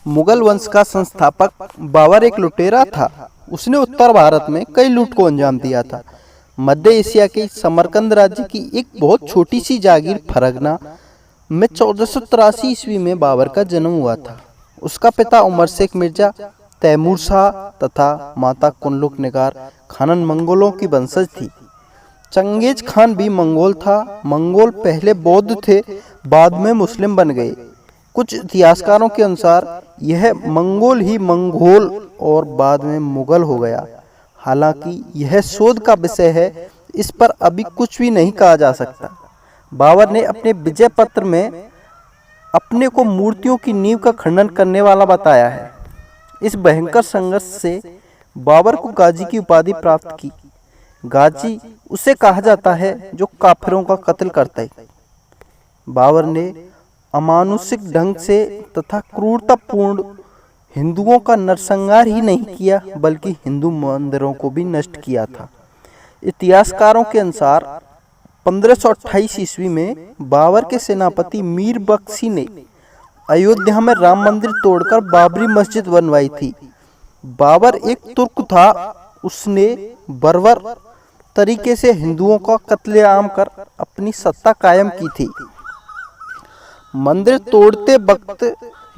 मुगल वंश का संस्थापक बाबर एक लुटेरा था। उसने उत्तर भारत में कई लूट को अंजाम दिया था। मध्य एशिया के समरकंद राज्य की एक बहुत छोटी सी जागीर फरगना में 1483 ईस्वी में बाबर का जन्म हुआ था। उसका पिता उमर शेख मिर्जा तैमूर शाह तथा माता कुनलुक निगार खानन मंगोलों की वंशज थी। चंगेज खान भी मंगोल था। मंगोल पहले बौद्ध थे, बाद में मुस्लिम बन गए। कुछ इतिहासकारों के अनुसार यह मंगोल ही मंगोल और बाद में मुगल हो गया। हालांकि यह शोध का विषय है, इस पर अभी कुछ भी नहीं कहा जा सकता। बाबर ने अपने विजय पत्र में अपने को मूर्तियों की नींव का खंडन करने वाला बताया है। इस भयंकर संघर्ष से बाबर को गाजी की उपाधि प्राप्त की। गाजी उसे कहा जाता है जो काफिरों का कत्ल करता है। बाबर ने अमानुषिक ढंग से तथा क्रूरतापूर्ण हिंदुओं का नरसंहार ही नहीं किया, बल्कि हिंदू मंदिरों को भी नष्ट किया था। इतिहासकारों के अनुसार 1528 ईस्वी में बाबर के सेनापति मीर बख्शी ने अयोध्या में राम मंदिर तोड़कर बाबरी मस्जिद बनवाई थी। बाबर एक तुर्क था। उसने बर्बर तरीके से हिंदुओं का कत्लेआम कर अपनी सत्ता कायम की थी। मंदिर तोड़ते वक्त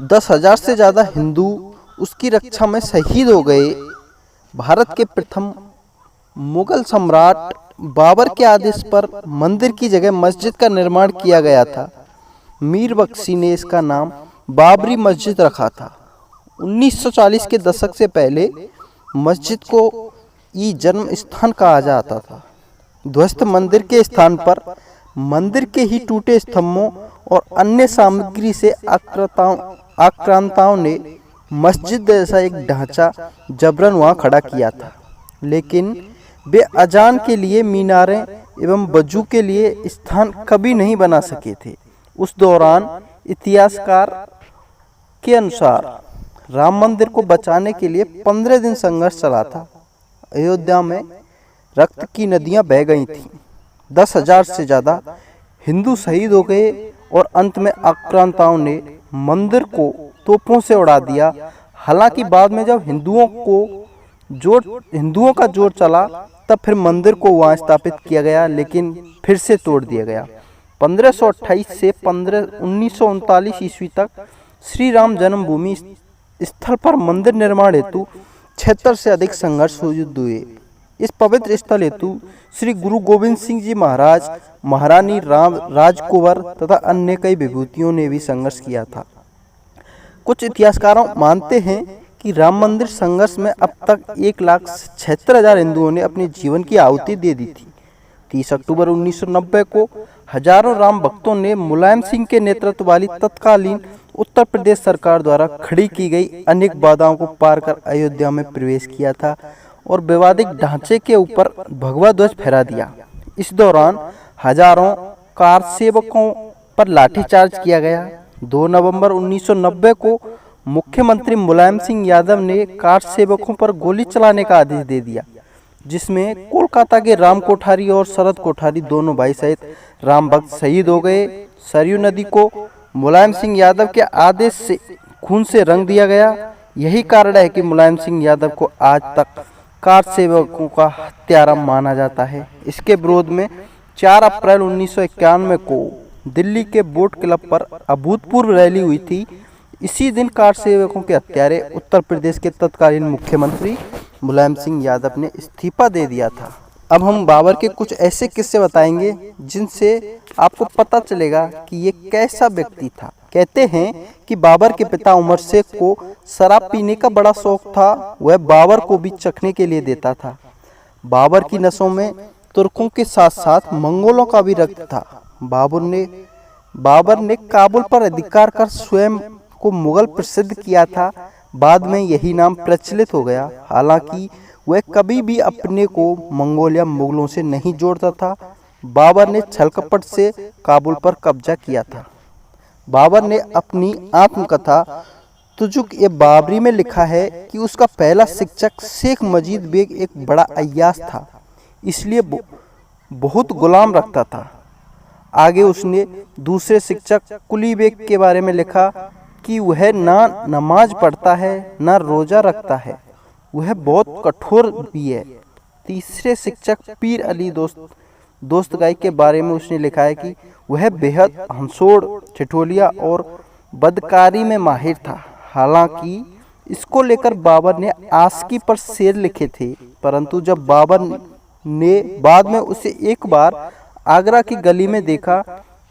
10,000 से ज्यादा हिंदू उसकी रक्षा में शहीद हो गए। भारत के प्रथम मुगल सम्राट बाबर के आदेश पर मंदिर की जगह मस्जिद का निर्माण किया गया था। मीर बख्शी ने इसका नाम बाबरी मस्जिद रखा था। 1940 के दशक से पहले मस्जिद को ई जन्म स्थान कहा जाता था। ध्वस्त मंदिर के स्थान पर मंदिर के ही टूटे स्तंभों और अन्य सामग्री से आक्रांताओं ने मस्जिद जैसा एक ढांचा जबरन वहां खड़ा किया था, लेकिन वे अजान के लिए मीनारें एवं वजू के लिए स्थान कभी नहीं बना सके थे। उस दौरान इतिहासकार के अनुसार राम मंदिर को बचाने के लिए 15 दिन संघर्ष चला था। अयोध्या में रक्त की नदियां बह गई थीं। 10,000 से ज्यादा हिंदू शहीद हो गए और अंत में आक्रांताओं ने मंदिर को तोपों से उड़ा दिया। हालांकि बाद में जब हिंदुओं का जोर चला, तब फिर मंदिर को वहां स्थापित किया गया, लेकिन फिर से तोड़ दिया गया। 1528 से 1939 ईस्वी तक श्री राम जन्मभूमि स्थल पर मंदिर निर्माण हेतु 76 से अधिक संघर्ष युद्ध हुए। इस पवित्र स्थल हेतु श्री गुरु गोविंद सिंह जी महाराज, महारानी राजकुंवर तथा अन्य कई विभूतियों ने भी संघर्ष किया था। कुछ इतिहासकारों मानते हैं कि राम मंदिर संघर्ष में अब तक 1,76,000 हिंदुओं ने अपने जीवन की आहुति दे दी थी। 30 अक्टूबर 1990 को हजारों राम भक्तों ने मुलायम सिंह के नेतृत्व वाली तत्कालीन उत्तर प्रदेश सरकार द्वारा खड़ी की गई अनेक बाधाओं को पार कर अयोध्या में प्रवेश किया था और विवादित ढांचे के ऊपर भगवा ध्वज फहरा दिया। इस दौरान हजारों कार सेवकों पर लाठीचार्ज किया गया। 2 नवंबर 1990 को मुख्यमंत्री मुलायम सिंह यादव ने कार सेवकों पर गोली चलाने का आदेश दे दिया, जिसमें कोलकाता के राम कोठारी और शरद कोठारी दोनों भाई सहित राम भक्त शहीद हो गए। सरयू नदी को मुलायम सिंह यादव के आदेश से खून से रंग दिया गया। यही कारण है कि मुलायम सिंह यादव को आज तक कार सेवकों का हत्यारा माना जाता है। इसके विरोध में 4 अप्रैल 1991 को दिल्ली के बोट क्लब पर अभूतपूर्व रैली हुई थी। इसी दिन कार सेवकों के हत्यारे उत्तर प्रदेश के तत्कालीन मुख्यमंत्री मुलायम सिंह यादव ने इस्तीफा दे दिया था। अब हम बाबर के कुछ ऐसे किस्से बताएंगे जिनसे आपको पता चलेगा कि ये कैसा व्यक्ति था। कहते हैं कि बाबर के पिता उमर शेख को शराब पीने का बड़ा शौक था। वह बाबर को भी चखने के लिए देता था। बाबर की नसों में तुर्कों के साथ साथ मंगोलों का भी रक्त था। बाबर ने काबुल पर अधिकार कर स्वयं को मुगल प्रसिद्ध किया था। बाद में यही नाम प्रचलित हो गया। हालांकि वह कभी भी अपने को मंगोल या मुगलों से नहीं जोड़ता था। बाबर ने छल कपट से काबुल पर कब्जा किया था। बाबर ने अपनी आत्मकथा तुजुक ए बाबरी में लिखा है कि उसका पहला शिक्षक शेख मजीद बेग एक बड़ा अय्याश था, इसलिए बहुत गुलाम रखता था। आगे उसने दूसरे शिक्षक कुली बेग के बारे में लिखा। कि वह ना नमाज पढ़ता है ना रोजा रखता है, वह बहुत कठोर भी है। तीसरे शिक्षक पीर अली दोस्तगाई के बारे में उसने लिखा है कि वह बेहद हंसोड़, ठिठोलिया और बदकारी में माहिर था। हालांकि इसको लेकर बाबर ने आस्की पर शेर लिखे थे, परंतु जब बाबर ने बाद में उसे एक बार आगरा की गली में देखा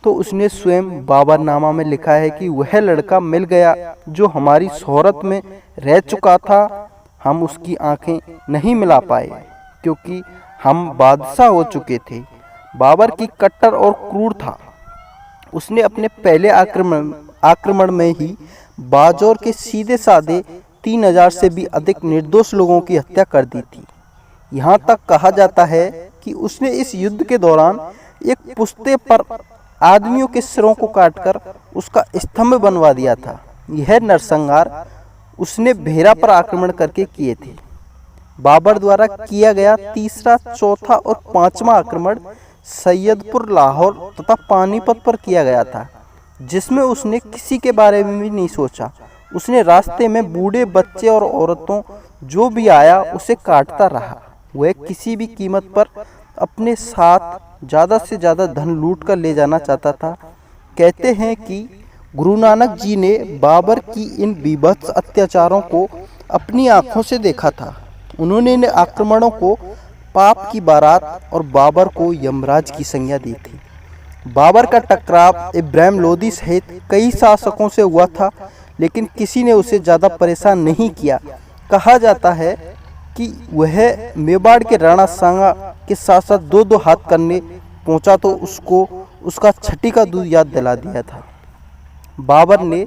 तो उसने स्वयं बाबरनामा में लिखा है कि वह लड़का मिल गया जो हमारी शोहरत में रह चुका था। हम उसकी आंखें नहीं मिला पाए क्योंकि हम बादशाह हो चुके थे। बाबर की कट्टर और क्रूर था। उसने अपने पहले आक्रमण में ही बाजौर के सीधे साधे 3000 से भी अधिक निर्दोष लोगों की हत्या कर दी थी। यहाँ तक कहा जाता है कि उसने इस युद्ध के दौरान एक पुश्ते पर आदमियों के सिरों को काटकर उसका स्तंभ बनवा दिया था। यह नरसंहार उसने भेरा पर आक्रमण करके किए थे। बाबर द्वारा किया गया तीसरा, चौथा और पांचवा आक्रमण सैयदपुर, लाहौर तथा पानीपत पर किया गया था, जिसमें उसने किसी के बारे में भी नहीं सोचा। उसने रास्ते में बूढ़े, बच्चे और औरतों जो भी आया उसे काटता रहा। वह किसी भी कीमत पर अपने साथ ज़्यादा से ज़्यादा धन लूट कर ले जाना चाहता था। कहते हैं कि गुरु नानक जी ने बाबर की इन बीभत्स अत्याचारों को अपनी आंखों से देखा था। उन्होंने इन आक्रमणों को पाप की बारात और बाबर को यमराज की संज्ञा दी थी। बाबर का टकराव इब्राहिम लोदी सहित कई शासकों से हुआ था, लेकिन किसी ने उसे ज़्यादा परेशान नहीं किया। कहा जाता है कि वह मेवाड़ के राणा सांगा के साथ साथ दो हाथ करने पहुंचा तो उसको उसका छठी का दूध याद दिला दिया था। बाबर ने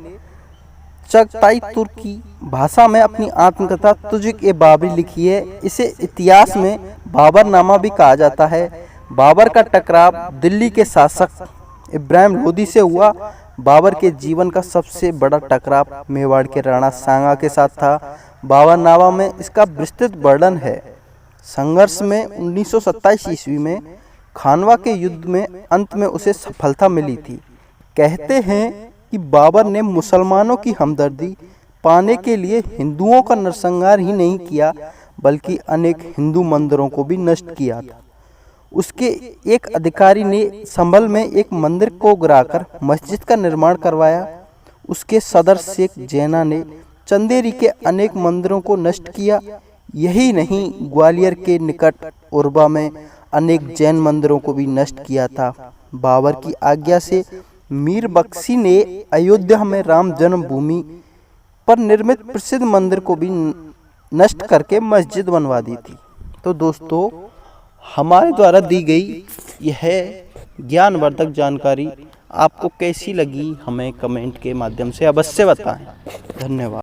चगताई तुर्की भाषा में अपनी आत्मकथा तुज़-ए-बाबरी लिखी है। इसे इतिहास में बाबरनामा भी कहा जाता है। बाबर का टकराव दिल्ली के शासक इब्राहिम लोदी से हुआ। बाबर के जीवन का सबसे बड़ा टकराव मेवाड़ के राणा सांगा के साथ था। बाबरनामा में इसका विस्तृत वर्णन है। संघर्ष में 1927 ईस्वी में खानवा के युद्ध में अंत में उसे सफलता मिली थी। कहते हैं कि बाबर ने मुसलमानों की हमदर्दी पाने के लिए हिंदुओं का नरसंहार ही नहीं किया, बल्कि अनेक हिंदू मंदिरों को भी नष्ट किया था। उसके एक अधिकारी ने संभल में एक मंदिर को गिराकर मस्जिद का निर्माण करवाया। उसके सदर शेख जैना ने चंदेरी के अनेक मंदिरों को नष्ट किया। यही नहीं, ग्वालियर के निकट उर्वा में अनेक जैन मंदिरों को भी नष्ट किया था। बाबर की आज्ञा से मीर बख्शी ने अयोध्या में राम जन्मभूमि पर निर्मित प्रसिद्ध मंदिर को भी नष्ट करके मस्जिद बनवा दी थी। तो दोस्तों, हमारे द्वारा दी गई यह ज्ञानवर्धक जानकारी आपको कैसी लगी, हमें कमेंट के माध्यम से अवश्य बताएं। धन्यवाद।